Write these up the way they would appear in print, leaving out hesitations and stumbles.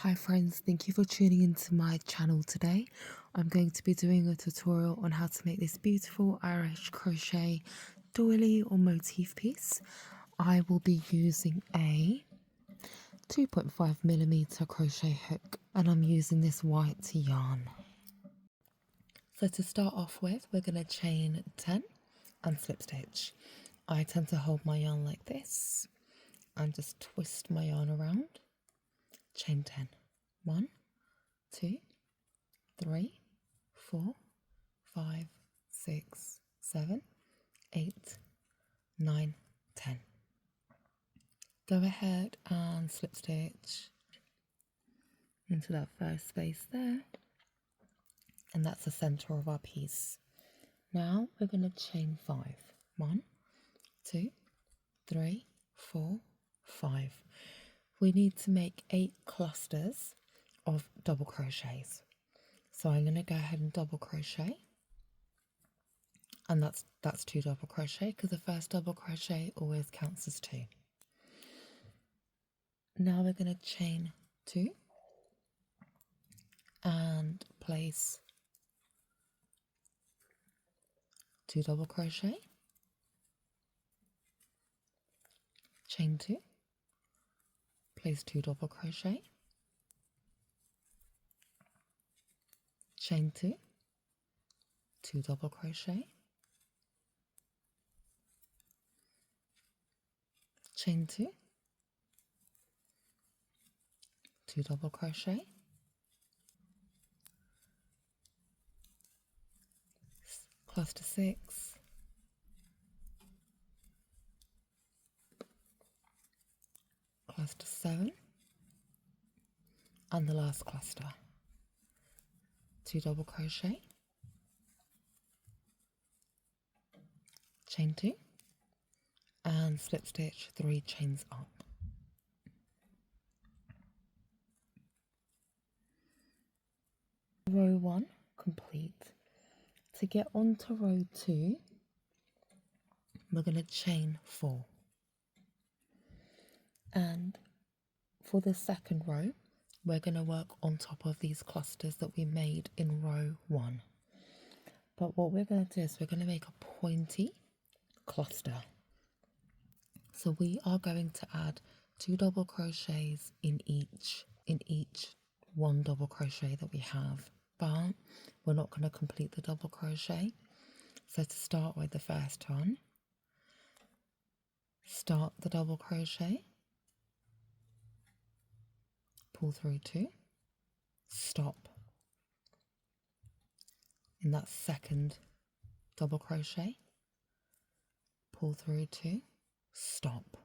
Hi friends, thank you for tuning into my channel today. I'm going to be doing a tutorial on how to make this beautiful Irish crochet doily or motif piece. I will be using a 2.5mm crochet hook and I'm using this white yarn. So to start off with, we're going to chain 10 and slip stitch. I tend to hold my yarn like this and just twist my yarn around. Chain 10. 1, 2, 3, 4, 5, 6, 7, 8, 9, 10. Go ahead and slip stitch into that first space there, and that's the center of our piece. Now we're going to chain 5. 1, 2, 3, 4, 5. We need to make 8 clusters of double crochets. So I'm going to go ahead and double crochet, and that's 2 double crochet because the first double crochet always counts as 2. Now we're going to chain 2 and place 2 double crochet, chain 2, place 2 double crochet, chain 2, 2 double crochet, chain 2, 2 double crochet, cluster 6, cluster 7, and the last cluster, 2 double crochet, chain 2, and slip stitch 3 chains up. Row 1 complete. To get onto row 2, we're going to chain 4. And for the second row, we're going to work on top of these clusters that we made in row 1. But what we're going to do is we're going to make a pointy cluster. So we are going to add 2 double crochets in each 1 double crochet that we have, but we're not going to complete the double crochet. So to start with the first one, start the double crochet, pull through 2, stop in that second double crochet, pull through 2, stop,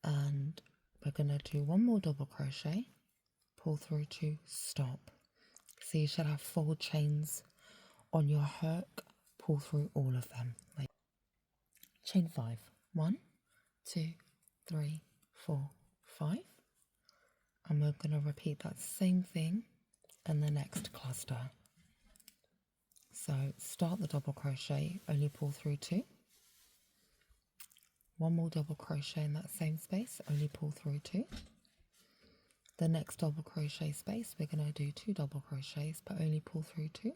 and we're going to do 1 more double crochet, pull through 2, stop. So you should have 4 chains on your hook, pull through all of them. Chain 5. 1, 2, 3, 4, 5. And we're going to repeat that same thing in the next cluster. So start the double crochet, only pull through 2. 1 more double crochet in that same space, only pull through 2. The next double crochet space, we're going to do 2 double crochets, but only pull through 2.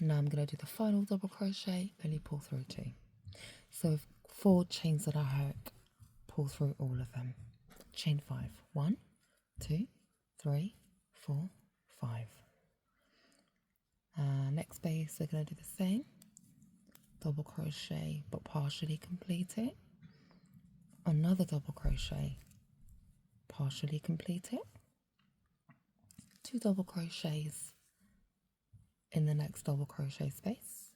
Now I'm going to do the final double crochet, only pull through 2. So 4 chains on our hook, pull through all of them. Chain 5. 1, 2, 3, 4, 5. Next space, we're going to do the same. Double crochet, but partially complete it. Another double crochet, partially complete it. 2 double crochets in the next double crochet space.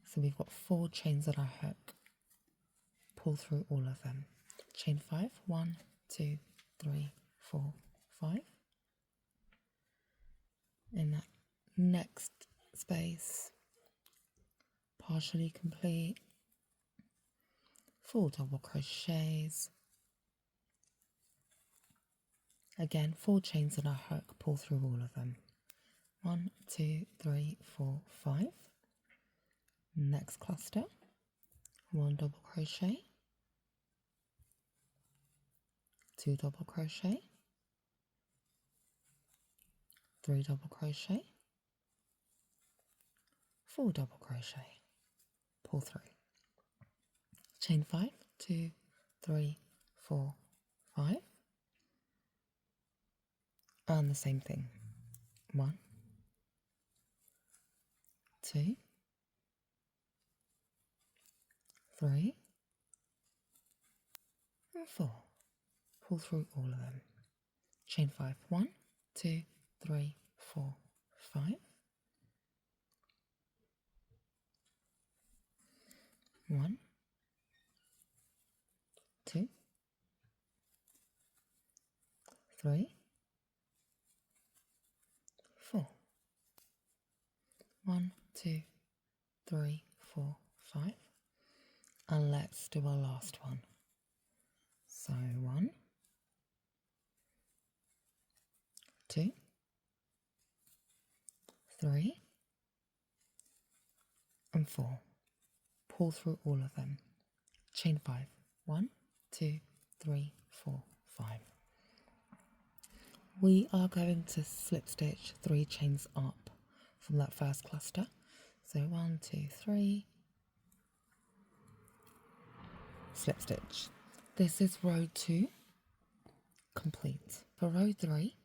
So we've got 4 chains on our hook, pull through all of them. Chain 5, 1, 2, 3, 4, 5. In that next space, partially complete, 4 double crochets. Again, 4 chains on our hook, pull through all of them. 1, 2, 3, 4, 5. Next cluster, 1 double crochet, 2 double crochet, 3 double crochet, 4 double crochet, pull through, chain 5, 2, 3, 4, 5, and the same thing, 1, 2, 3, and 4, pull through all of them, chain 5, 1, 2, 3, 4, 5, 1, 2, 3, 4, 1, 2, 3, 4, 5, and let's do our last one. So 1, 2, 3, and 4. Pull through all of them. Chain 5. 1, 2, 3, 4, 5. We are going to slip stitch 3 chains up from that first cluster. So 1, 2, 3, slip stitch. This is row 2 complete. For row 3,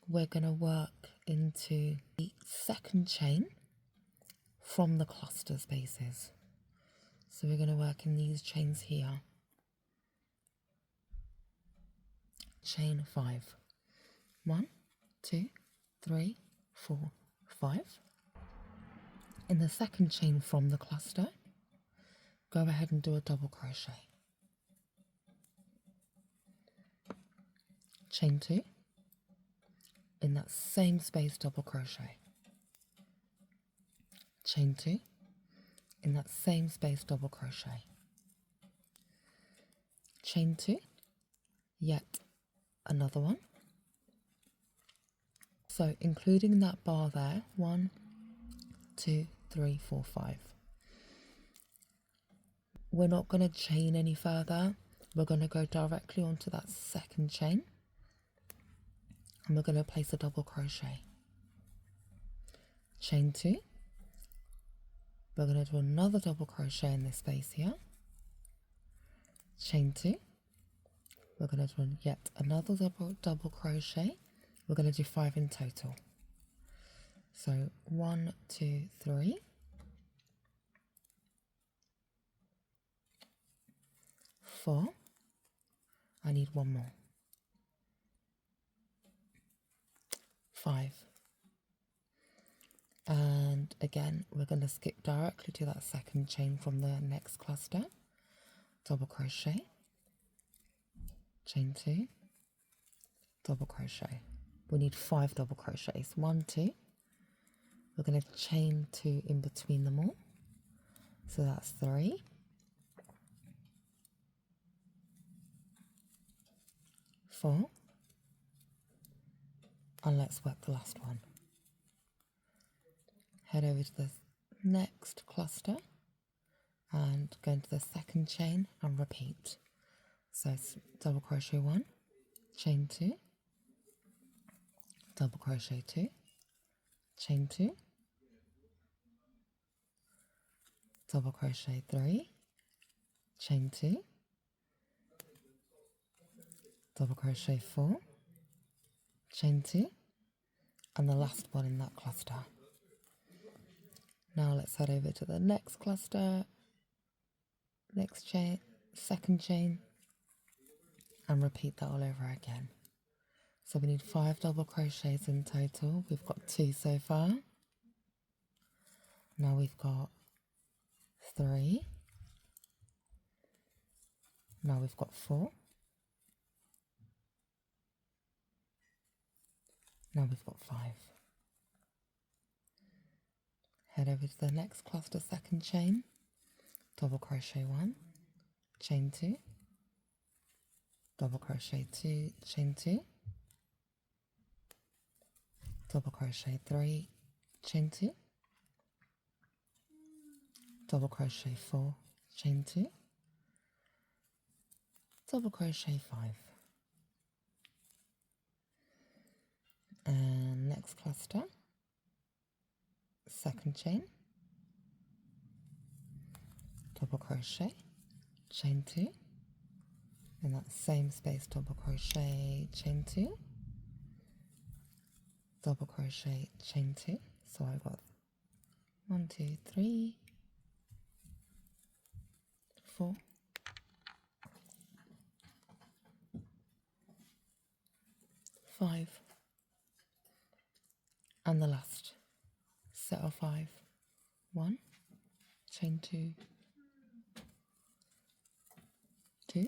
we're going to work into the second chain from the cluster spaces. So we're going to work in these chains here. Chain 5. 1, 2, 3, 4, 5. In the second chain from the cluster, go ahead and do a double crochet. Chain 2. In that same space, double crochet. Chain 2. In that same space, double crochet. Chain 2. Yet another one. So including that bar there, 1, 2, 3, 4, 5. We're not going to chain any further. We're going to go directly onto that second chain and we're going to place a double crochet. Chain 2. We're going to do another double crochet in this space here. Chain 2. We're going to do yet another double crochet. We're going to do 5 in total. So 1, 2, 3, 4. I need one more. 5. And again, we're going to skip directly to that second chain from the next cluster. Double crochet. Chain 2. Double crochet. We need 5 double crochets. 1, 2. We're going to chain 2 in between them all. So that's 3. 4. And let's work the last one. Head over to the next cluster and go into the second chain and repeat. So double crochet 1, chain 2, double crochet 2, chain 2, double crochet 3, chain 2, double crochet 4, chain 2, and the last one in that cluster. Now let's head over to the next cluster, next chain, second chain, and repeat that all over again. So we need 5 double crochets in total. We've got 2 so far. Now we've got 3. Now we've got 4. Now we've got 5. Head over to the next cluster, second chain, double crochet 1, chain 2, double crochet 2, chain 2, double crochet 3, chain 2, double crochet 4, chain 2, double crochet 5, next cluster, second chain, double crochet, chain 2, in that same space, double crochet, chain 2, double crochet, chain 2. So I've got 1, 2, 3, 4, 5, and the last set of 5. 1, chain 2, 2,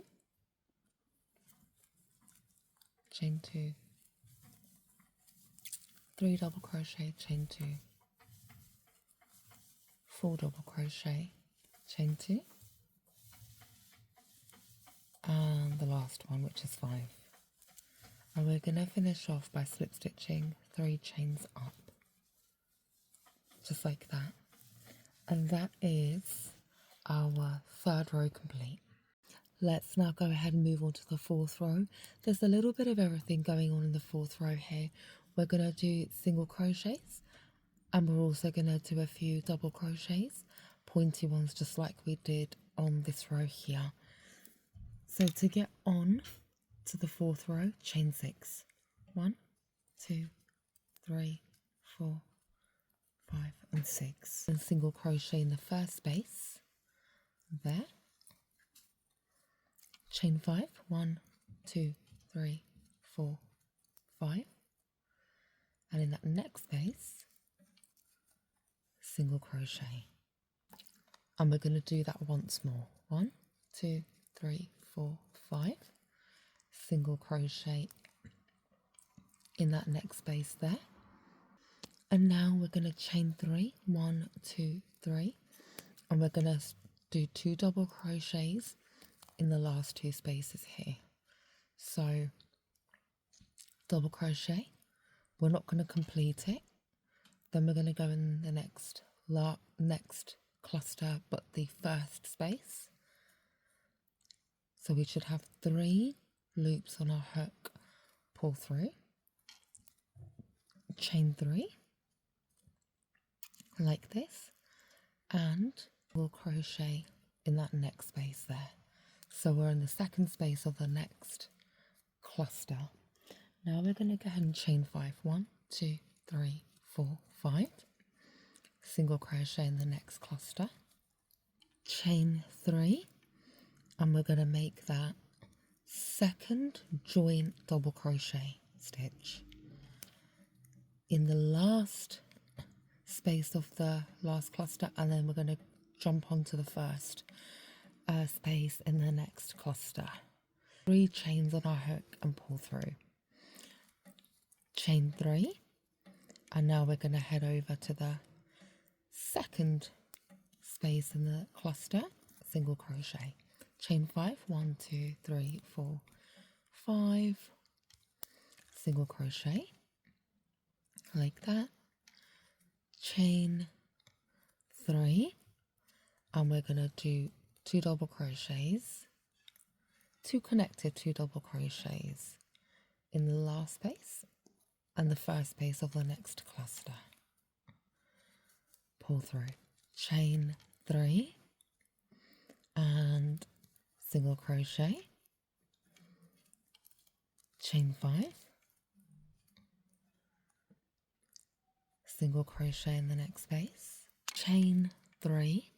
chain 2, 3 double crochet, chain 2, 4 double crochet, chain 2, and the last one, which is 5. And we're going to finish off by slip stitching 3 chains up, just like that. And that is our 3rd row complete. Let's now go ahead and move on to the 4th row. There's a little bit of everything going on in the 4th row here. We're going to do single crochets, and we're also going to do a few double crochets, pointy ones just like we did on this row here. So to get on to the 4th row, chain 6. 1, 2, 3, 4, 5 and 6. And single crochet in the first space there. Chain 5. 1, 2, 3, 4, 5. And in that next space, single crochet. And we're going to do that once more. 1, 2, 3, 4, 5. Single crochet in that next space there. And now we're going to chain 3. 1, 2, 3. And we're going to do 2 double crochets in the last 2 spaces here. So double crochet, we're not going to complete it. Then we're going to go in the next cluster, but the first space. So we should have 3 loops on our hook, pull through, chain 3 like this, and we'll crochet in that next space there. So we're in the second space of the next cluster. Now we're going to go ahead and chain 5. 1, 2, 3, 4, 5. Single crochet in the next cluster, chain 3, and we're going to make that second joint double crochet stitch in the last space of the last cluster, and then we're going to jump onto the first space in the next cluster. 3 chains on our hook and pull through, chain 3, and now we're going to head over to the second space in the cluster, single crochet, chain 5. 1, 2, 3, 4, 5, single crochet like that, chain 3, and we're going to do 2 double crochets, 2 connected 2 double crochets in the last space and the first space of the next cluster. Pull through, chain 3 and single crochet, chain 5, single crochet in the next space, chain 3,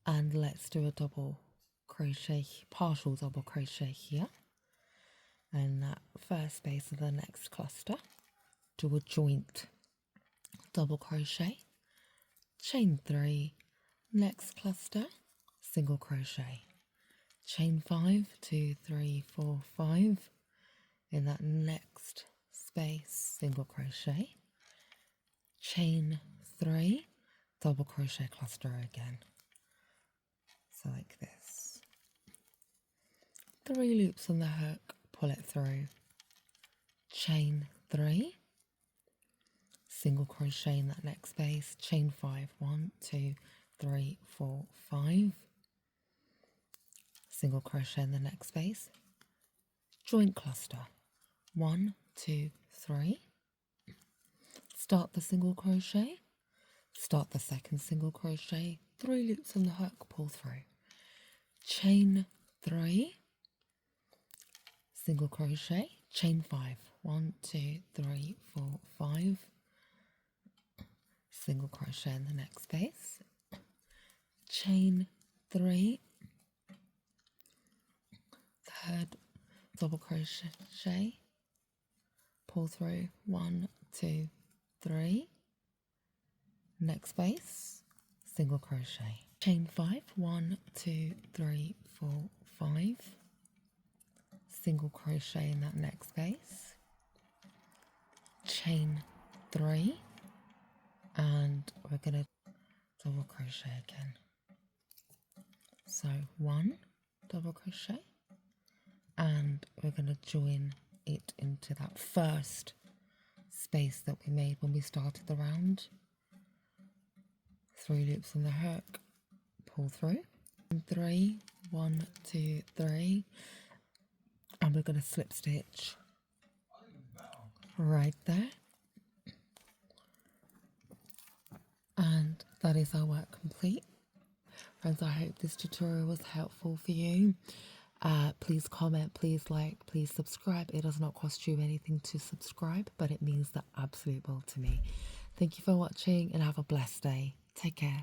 and let's do a double crochet, partial double crochet here, and that first space of the next cluster, do a joint double crochet, chain 3, next cluster, single crochet, chain 5, 2, 3, 4, 5, in that next space, single crochet, chain 3, double crochet cluster again. So like this. 3 loops on the hook, pull it through, chain 3, single crochet in that next space, chain 5, 1, 2, 3, 4, 5, single crochet in the next space, joint cluster, 1, 2, 3, start the single crochet, start the second single crochet, 3 loops on the hook, pull through, chain 3, single crochet, chain 5, 1, 2, 3, 4, 5, single crochet in the next space, chain 3, third double crochet, pull through, 1, 2, 3, next space, single crochet, chain 5, 1, 2, 3, 4, 5, single crochet in that next space, chain 3, and we're going to double crochet again. So 1 double crochet, and we're going to join it into that first space that we made when we started the round. 3 loops on the hook, pull through, 3, 1, 2, 3, and we're going to slip stitch right there. And that is our work complete. Friends, I hope this tutorial was helpful for you. Please comment, please like, please subscribe. It does not cost you anything to subscribe, but it means the absolute world to me. Thank you for watching and have a blessed day. Take care.